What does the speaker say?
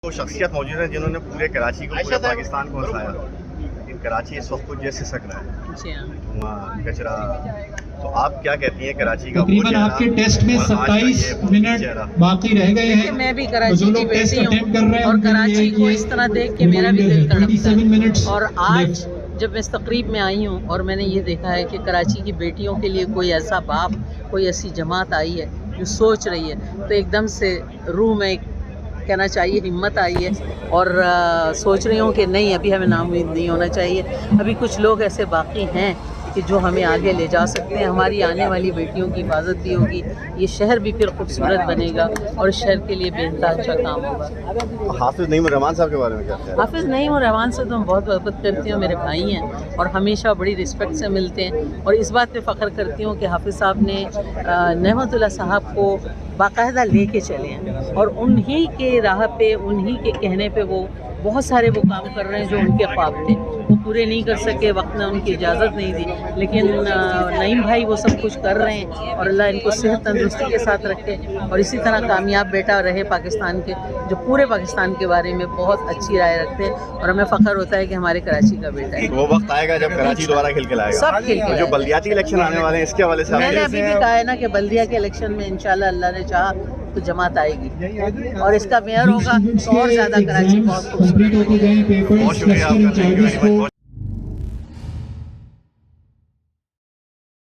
وہ شخصیت موجود ہیں جنہوں نے پورے کراچی کو پورے پاکستان کو ہنسایا، لیکن کراچی اس وقت کچھ جیسے سک رہا ہے، جی ہاں، دھواں کچرا. تو آپ کیا کہتی ہیں کراچی کا وہ تقریباً آپ کے ٹیسٹ میں 27 منٹ باقی رہ گئے ہیں. میں بھی کراچی کی بیٹی ہوں اور کراچی کو اس طرح دیکھ کے میرا بھی دل تڑپتا ہے. اور آج جب میں اس تقریب میں آئی ہوں اور میں نے یہ دیکھا ہے کہ کراچی کی بیٹیوں کے لیے کوئی ایسا باپ، کوئی ایسی جماعت آئی ہے جو سوچ رہی ہے، تو ایک دم سے روح میں کہنا چاہیے ہمت آئی ہے اور سوچ رہی ہوں کہ نہیں، ابھی ہمیں ناامید نہیں ہونا چاہیے. ابھی کچھ لوگ ایسے باقی ہیں کہ جو ہمیں آگے لے جا سکتے ہیں. ہماری آنے والی بیٹیوں کی حفاظت بھی ہوگی، یہ شہر بھی پھر خوبصورت بنے گا اور اس شہر کے لیے بے انتہا اچھا کام ہوگا. حافظ نعیم الرحمان صاحب کے بارے میں کیا خیال ہے؟ حافظ نعیم الرحمان سے تو ہم بہت محبت کرتی ہوں، میرے بھائی ہیں اور ہمیشہ بڑی رسپیکٹ سے ملتے ہیں. اور اس بات پہ فخر کرتی ہوں کہ حافظ صاحب نے نعمت اللہ صاحب کو باقاعدہ لے کے چلے ہیں اور انہی کے راہ پہ، انہی کے کہنے پہ وہ بہت سارے وہ کام کر رہے ہیں جو ان کے خواب تھے، وہ پورے نہیں کر سکے، وقت نے ان کی اجازت نہیں دی، لیکن نعیم بھائی وہ سب کچھ کر رہے ہیں. اور اللہ ان کو صحت تندرستی کے ساتھ رکھے اور اسی طرح کامیاب بیٹا رہے پاکستان کے، جو پورے پاکستان کے بارے میں بہت اچھی رائے رکھتے ہیں. اور ہمیں فخر ہوتا ہے کہ ہمارے کراچی کا بیٹا ہے. وہ وقت آئے گا جب کراچی دوبارہ کھل کے لائے گا. سب کھل کے جو لائے گا. بلدیاتی الیکشن آنے والے ہیں اس کے حوالے سے میں نے ابھی بھی کہا ہے نا کہ بلدیہ کے الیکشن میں انشاءاللہ اللہ نے چاہا تو جماعت آئے گی اور اس کا میئر ہوگا تو اور زیادہ کراچی بہت خوبصورت ہوگی. بہت شکریہ آپ کا.